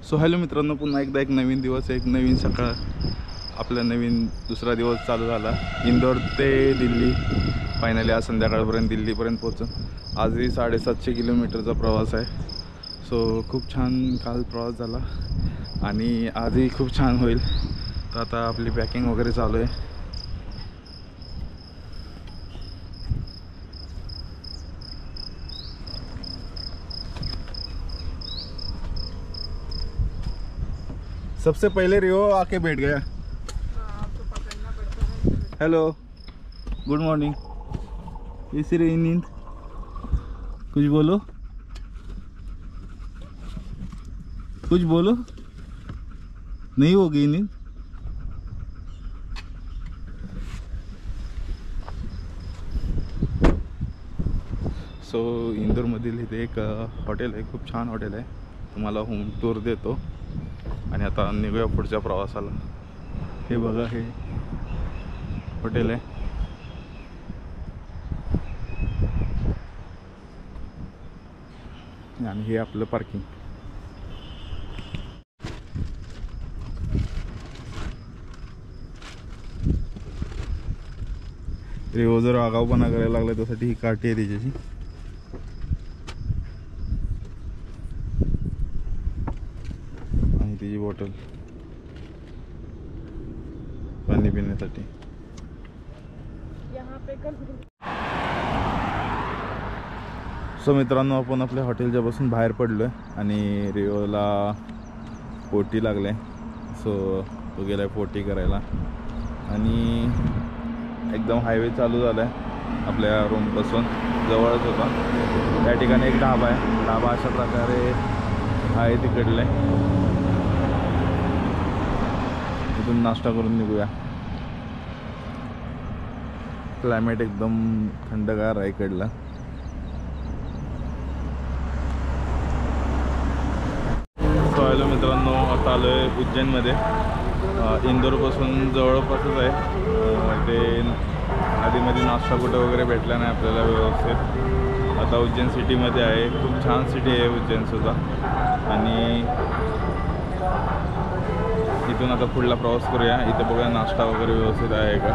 So hello मित्रांनो, पुन्हा एकदा एक नवीन दिवस, एक नवीन सकाळ, आपला नवीन दुसरा दिवस चालू झाला. इंदोर ते दिल्ली, फायनली आज संध्याकाळपर्यंत दिल्लीपर्यंत पोहोचू. आजही 750 किलोमीटरचा प्रवास आहे. सो खूप छान काल प्रवास झाला आणि आजही खूप छान होईल. तर आता आपली पॅकिंग वगैरे चालू आहे. सबसे पहले रियो आके बैठ गया. Hello, good morning. कैसी रही नींद? कुछ बोलो, कुछ बोलो. नहीं होगी नींद. सो इंदोरमधील इथे एक हॉटेल आहे, खूप छान हॉटेल आहे. तुम्हाला होम टूर देतो आणि आता निघूया पुढच्या प्रवासाला. हे बघा, हे हॉटेल आहे. आणि हे आपलं पार्किंग. रेवो जर आगाऊपणा करायला लागला त्यासाठी ही काठी आहे त्याच्याची. आणि त्याची बॉटल पाणी पिण्यासाठी. सो मित्रांनो, आपण आपल्या हॉटेलच्या पासून बाहेर पडलो आहे आणि रिओला पोटी लागले. सो तो गेला आहे पोटी करायला आणि एकदम हायवे चालू झाला आहे. आपल्या रूमपासून जवळच होता. त्या ठिकाणी एक ढाबा आहे. ढाबा अशा प्रकारे आहे तिकडले. इथून नाश्ता करून निघूया. क्लायमेट एकदम थंडगार आहे इकडला. सो हॅलो मित्रांनो, आता आलो आहे उज्जैनमध्ये. इंदोरपासून जवळपासच आहे. ते आधीमध्ये नाश्ता कुठं वगैरे भेटला नाही आपल्याला व्यवस्थित. आता उज्जैन सिटीमध्ये आहे. खूप छान सिटी आहे उज्जैनसुद्धा. आणि इथून आता पुढला प्रवास करूया. इथं बघूया नाश्ता वगैरे व्यवस्थित आहे का.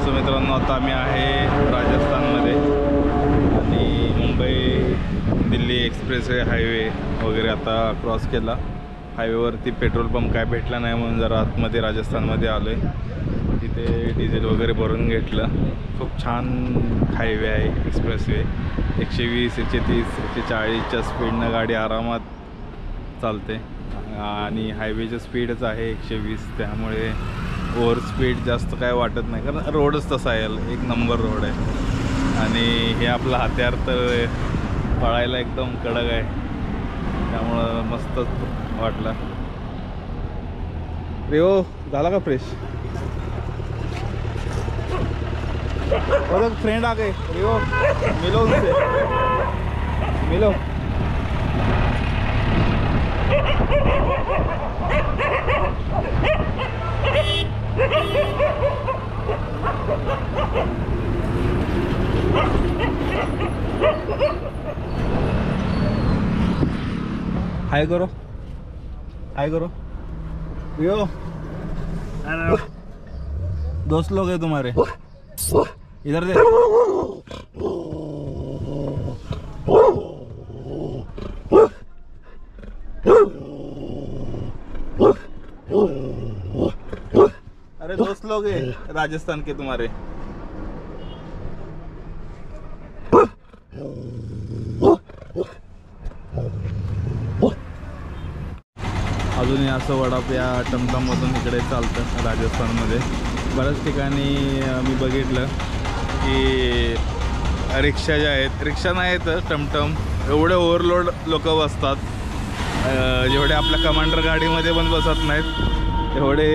सो मित्रांनो, आता आम्ही आहे राजस्थानमध्ये आणि मुंबई दिल्ली एक्सप्रेसवे हायवे वगैरे आता क्रॉस केला. हायवेवरती पेट्रोल पंप काय भेटला नाही म्हणून जरा आतमध्ये राजस्थानमध्ये आलो आहे. तिथे डिझेल वगैरे भरून घेतलं. खूप छान हायवे आहे, एक्सप्रेसवे. 120, 130, 140च्या स्पीडनं गाडी आरामात चालते आणि हायवेचं स्पीडच आहे 120. त्यामुळे ओव्हर स्पीड जास्त काय वाटत नाही, कारण रोडच तसा आहे. एक नंबर रोड आहे आणि हे आपलं हत्यार तर पळायला एकदम कडक आहे. त्यामुळं मस्तच वाटलं. रेओ झाला का फ्रेश? और एक फ्रेंड आ गए. रेओ मिलो उनसे, मिलो. हाय करो, हाय करो. रियो, दोस्त लोग हैं तुम्हारे, इधर दे. अरे दोस्त लोग हैं राजस्थान के तुम्हारे. अजूनही असं वडाप या टमटममधून इकडे चालतं राजस्थानमध्ये. बऱ्याच ठिकाणी मी बघितलं की रिक्षा ज्या आहेत, रिक्षा नाही तर टमटम, एवढे ओव्हरलोड लोक बसतात जेवढे आपल्या कमांडर गाडीमध्ये पण बसत नाहीत तेवढे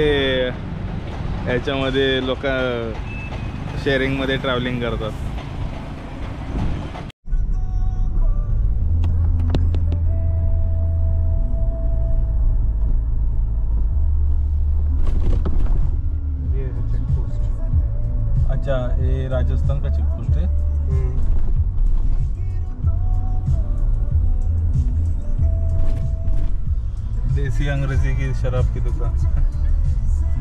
याच्यामध्ये लोक शेअरिंगमध्ये ट्रॅव्हलिंग करतात. अच्छा, ये राजस्थान का चेकपोस्ट है. देसी अंग्रेजी की शराब की दुकान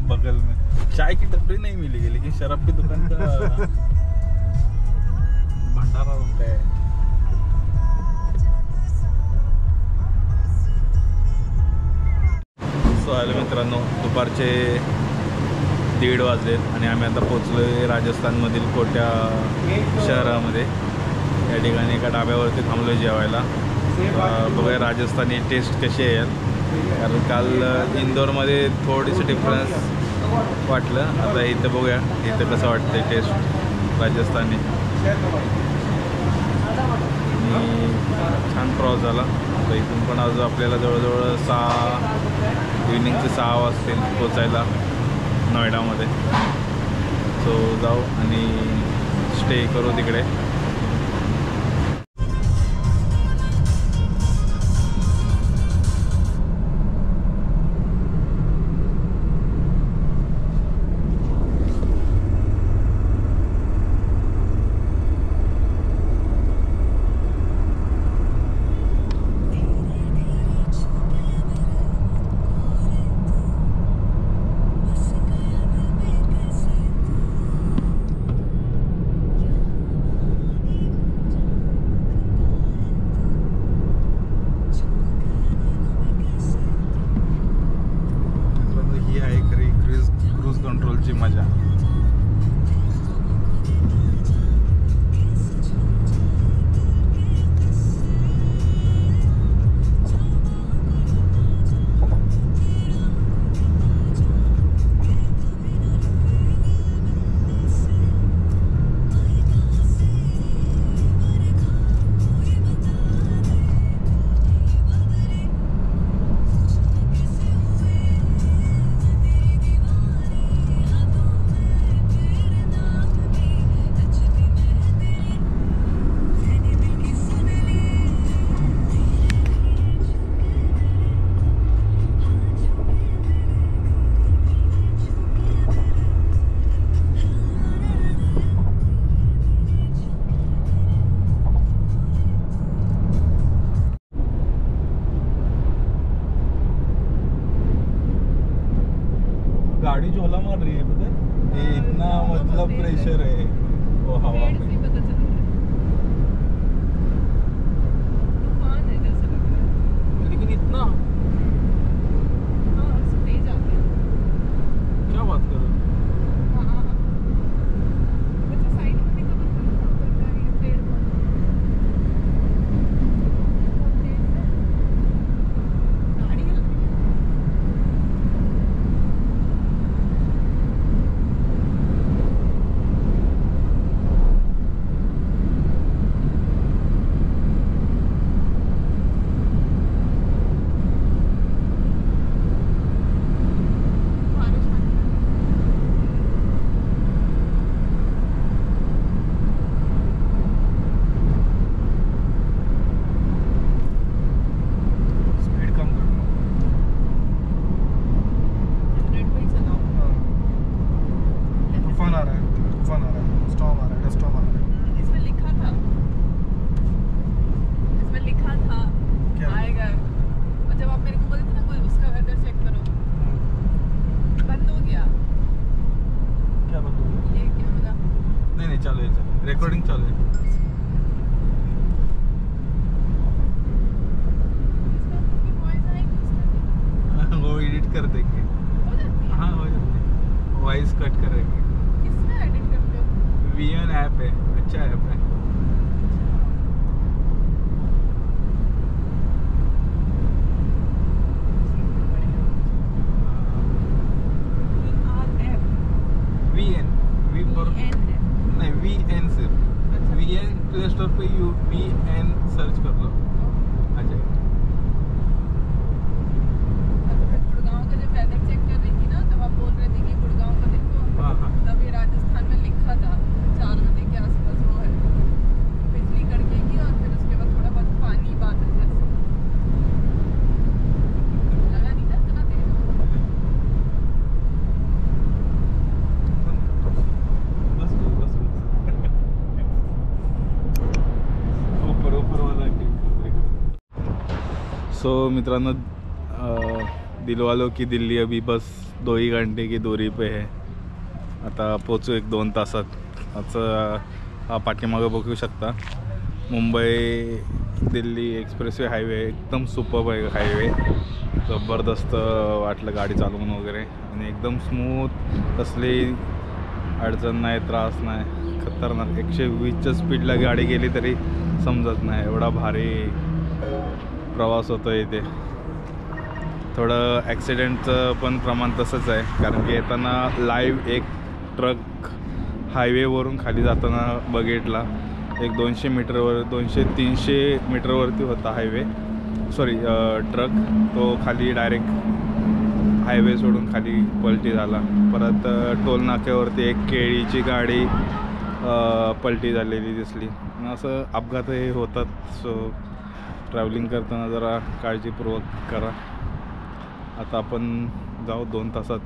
बगल में. चाय की टपरी नहीं मिलेगी लेकिन शराब की दुकान का भंडारा होता है. सो आलो मित्रांनो, दुपारचे 1:30 वाजलेत आणि आम्ही आता पोचलो आहे राजस्थानमधील कोट्या शहरामध्ये. या ठिकाणी एका ढाब्यावरती थांबलो आहे जेवायला. बघूया राजस्थानी टेस्ट कशी आहे, कारण काल इंदोरमध्ये थोडीशी डिफरन्स वाटलं. आता इथं बघूया इथं कसं वाटतं टेस्ट राजस्थानी. छान प्रवास झाला. तर इथून पण अजून आपल्याला जवळजवळ 6 इव्हिनिंगचे 6 वाजतील पोचायला नोएडामध्ये. सो जाऊ आणि स्टे करू तिकडे. क्रूज कंट्रोलची मजा. गाड़ी झोला मार रही है, पता है? ये इतना मतलब प्रेशर है वो हवा में. लेकिन इतना क्या बात कर रहे हो? रिकॉर्डिंग चालू है. वो एडिट कर देंगे. हाँ हो जाती है, वॉइस कट करेंगे. किसमें एडिट करते हो? VN ऐप है, अच्छा ऐप है. VN सिर्फ VN प्ले स्टोर पे VN सर्च कर लो आ जाएगा. सो मित्रांनो, दिलवालो की दिल्ली अभी बस 2 ही घंटे की दूरी पे है. आता पोचू 1-2 तासात. हा पाठीमागं बघू शकता. मुंबई दिल्ली एक्सप्रेसवे हायवे एकदम सुपर्ब आहे हायवे. जबरदस्त वाटलं गाडी चालवून वगैरे, आणि एकदम स्मूथ, कसली अडचण नाही, त्रास नाही. खतरनाक 120च्या स्पीडला गाडी गेली तरी समजत नाही, एवढा भारी प्रवास होतो इथे. थोडं ॲक्सिडेंटचं पण प्रमाण तसंच आहे, कारण की येताना लाईव्ह एक ट्रक हायवेवरून खाली जाताना बघितला. एक 200 मीटरवर 200-300 मीटरवरती होता हायवे, सॉरी ट्रक. तो खाली डायरेक्ट हायवे सोडून खाली पलटी झाला. परत टोल नाक्यावरती एक केळीची गाडी पलटी झालेली दिसली. असं अपघात हे होतात. सो ट्रॅव्हलिंग करताना जरा काळजीपूर्वक करा. आता आपण जाऊ 2 तासात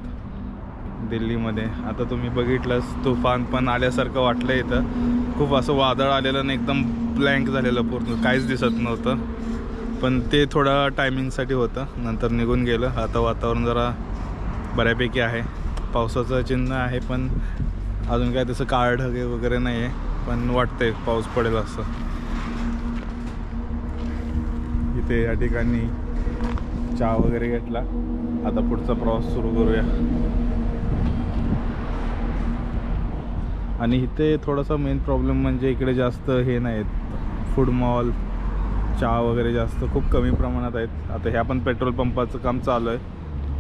दिल्लीमध्ये. आता तुम्ही बघितलंच, तुफान पण आल्यासारखं वाटलं इथं. खूप असं वादळ आलेलं आणि एकदम ब्लँक झालेलं, पूर्ण काहीच दिसत नव्हतं. पण ते थोडं टायमिंगसाठी होतं, नंतर निघून गेलं. आता वातावरण जरा बऱ्यापैकी आहे, पावसाचं चिन्ह आहे, पण अजून काय तसं काळ ढगे वगैरे नाही आहे, पण वाटतंय पाऊस पडेल असं. इथे या ठिकाणी चहा वगैरे घेतला. आता पुढचा प्रवास सुरू करूया. आणि इथे थोडासा मेन प्रॉब्लेम म्हणजे इकडे जास्त हे नाहीत फूड मॉल, चहा वगैरे जास्त खूप कमी प्रमाणात आहेत. आता ह्या पण पेट्रोल पंपाचं काम चालू आहे,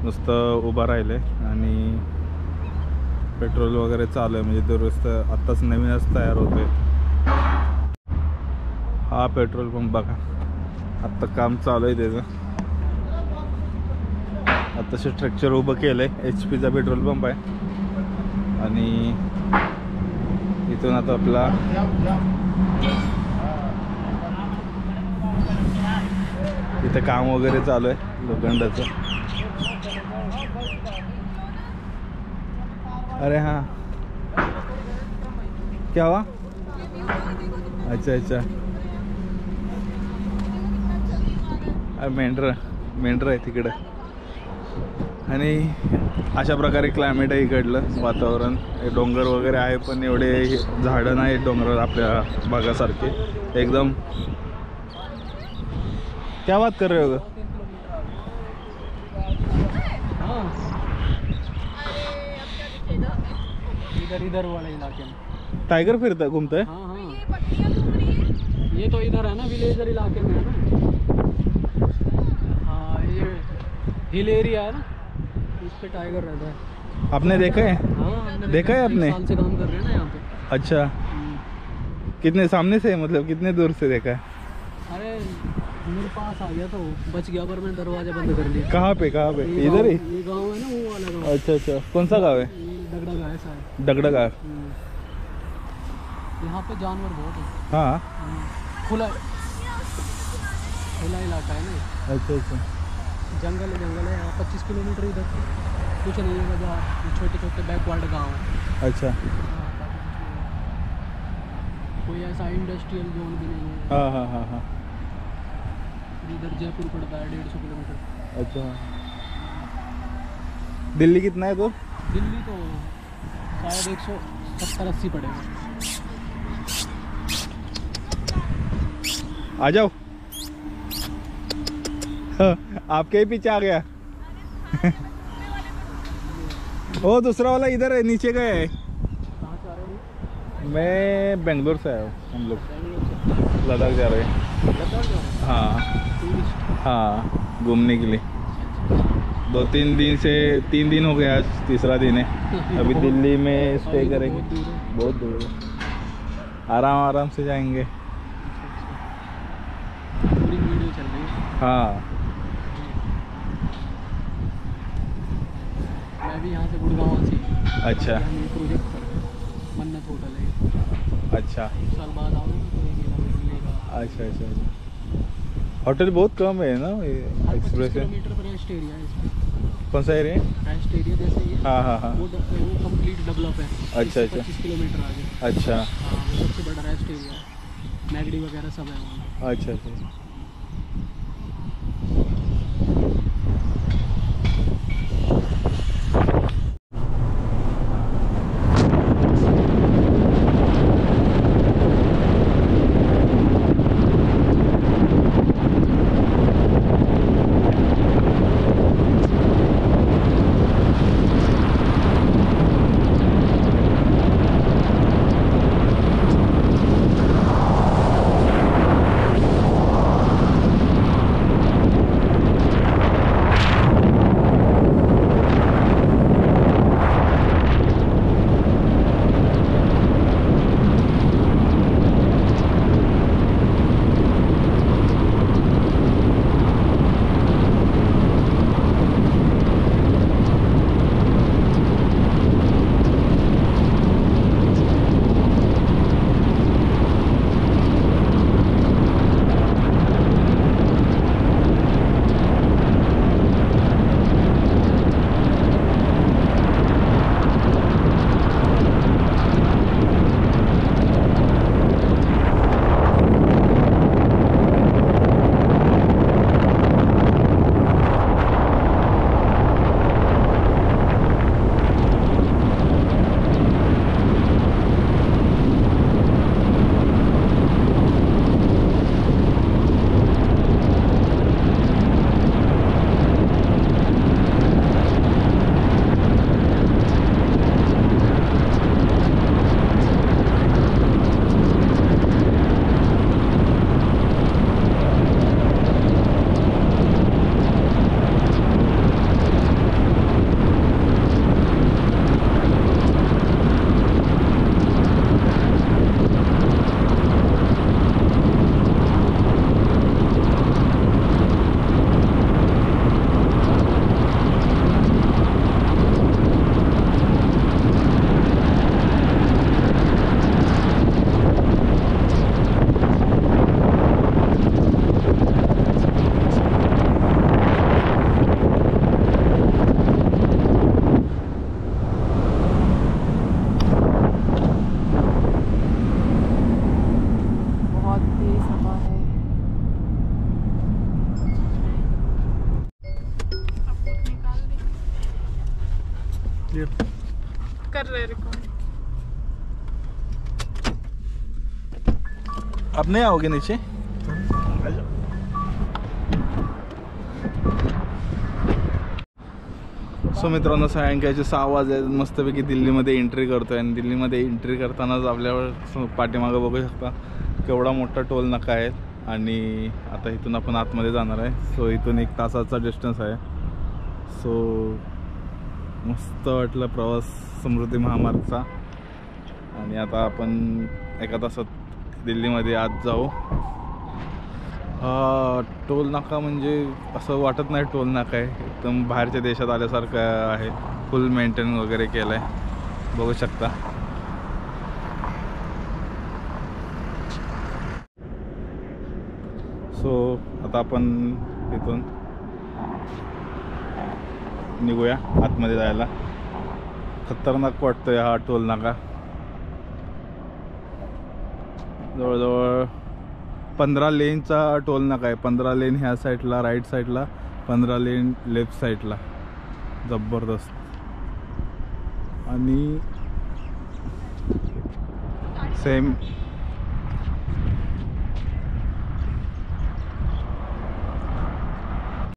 नुसतं उभं राहिलं आहे आणि पेट्रोल वगैरे चालू आहे, म्हणजे दुरुस्त आत्ताच नवीनच तयार होतोय. हा पेट्रोल पंप बघा, आत्ता काम चालू आहे त्याचं. आत्ताचं स्ट्रक्चर उभं केलं आहे. HP चा पेट्रोल पंप आहे. आणि इथून आता आपला इथं काम वगैरे चालू आहे लोखंडाचं. अरे हाँ, क्या हुआ? अच्छा अच्छा, मेंढर आहे तिकडं. आणि अशा प्रकारे क्लायमेट आहे इकडलं, वातावरण. डोंगर वगैरे आहे, पण एवढे झाडं नाही डोंगरावर आपल्या भागासारखे एकदम. क्या बात कर रहे हो? इधर वाले इलाके में टाइगर फिरता घूमता है? हाँ हाँ, ये तो इधर है ना, विलेजर इलाके में है ना. हाँ, ये हिल एरिया है ना, इस पे टाइगर रहता है. आपने देखा है? हाँ, देखा है आपने? साल से काम कर रहे हैं ना यहाँ पे. अच्छा, कितने सामने से, मतलब कितने दूर से देखा है? अरे मेरे पास आ गया तो बच गया, पर मैं दरवाजा बंद कर लिया. कहाँ पे इधर ही? ये गाँव है ना, वो वाला गाँव. अच्छा अच्छा, कौन सा गाँव है? डगडगा है शायद. डगडगा. यहाँ पे जानवर बहुत है. हाँ, खुला इलाका है ना. अच्छा अच्छा. जंगल है यहाँ. 25 किलोमीटर इधर कुछ नहीं है, वजह छोटे छोटे बैकवर्ड गाँव है. अच्छा. कोई ऐसा इंडस्ट्रियल जोन भी नहीं है. हाँ हाँ हाँ हाँ. इधर जयपुर पड़ता है 150 किलोमीटर. अच्छा. दिल्ली कितना है तो? दिल्ली तो शायद 170-80 पड़ेगा. आ जाओ. हाँ, आपके ही पीछे आ गया. ओ दूसरा वाला इधर है, नीचे गया है. कहाँ से आ रहे हो? मैं बेंगलोर से आया हूँ. हम लोग लद्दाख जा रहे हैं. लद्दाख जाओ. हाँ टूरिस्ट. हाँ, घूमने के लिए. 2-3 दिन से 3 दिन हो गया, आज तीसरा दिन है. अभी दिल्ली में स्टे करेंगे. बहुत दूर है, आराम से जाएंगे. पूरी वीडियो चल रही है. हाँ, मैं भी यहाँ से गुड़गांव से. अच्छा प्रोजेक्ट पर मन्नत होटल है. अच्छा. 1 साल बाद आऊँगा तो ये मिलेगा. अच्छा अच्छा अच्छा. होटल बहुत कम है ना एक्सप्रेस है. किलोमीटर पर रेस्ट एरिया है इसमें. कौन सा एरिया? रेस्ट एरिया जैसे ही है. हाँ हाँ हाँ. वो कंप्लीट डेवलप है. अच्छा अच्छा. 25 किलोमीटर आगे. अच्छा. हाँ, वो सबसे बड़ा रेस्ट एरिया है. मैगडी वगैरह सब है वहाँ. अच्छा अच्छा. कर रहे रिकॉर्ड। अब नहीं आओगे नीचे? सो मित्रांनो, सायंकाळचे 6 वाजले. मस्तपैकी दिल्लीमध्ये एंट्री करतोय आणि दिल्लीमध्ये एंट्री करतानाच आपल्यावर पाठीमागं बघू शकता केवढा मोठा टोल नाका आहे. आणि आता इथून आपण आतमध्ये जाणार आहे. सो इथून 1 तासाचा डिस्टन्स आहे. सो मस्त वाटलं प्रवास समृद्धी महामार्गचा. आणि आता आपण 1 तासात दिल्लीमध्ये आत जाऊ. टोल नाका म्हणजे असं वाटत नाही टोल नाका आहे, एकदम बाहेरच्या देशात आल्यासारखं आहे. फुल मेंटेन वगैरे केलं आहे, बघू शकता. सो आता आपण इथून निघूया आतमध्ये जायला. खतरनाक वाटतोय हा टोल नाका. जवळजवळ 15 लेनचा टोल नाका आहे. 15 लेन ह्या साईडला राईट साईडला, 15 लेन लेफ्ट साईडला. जबरदस्त. आणि सेम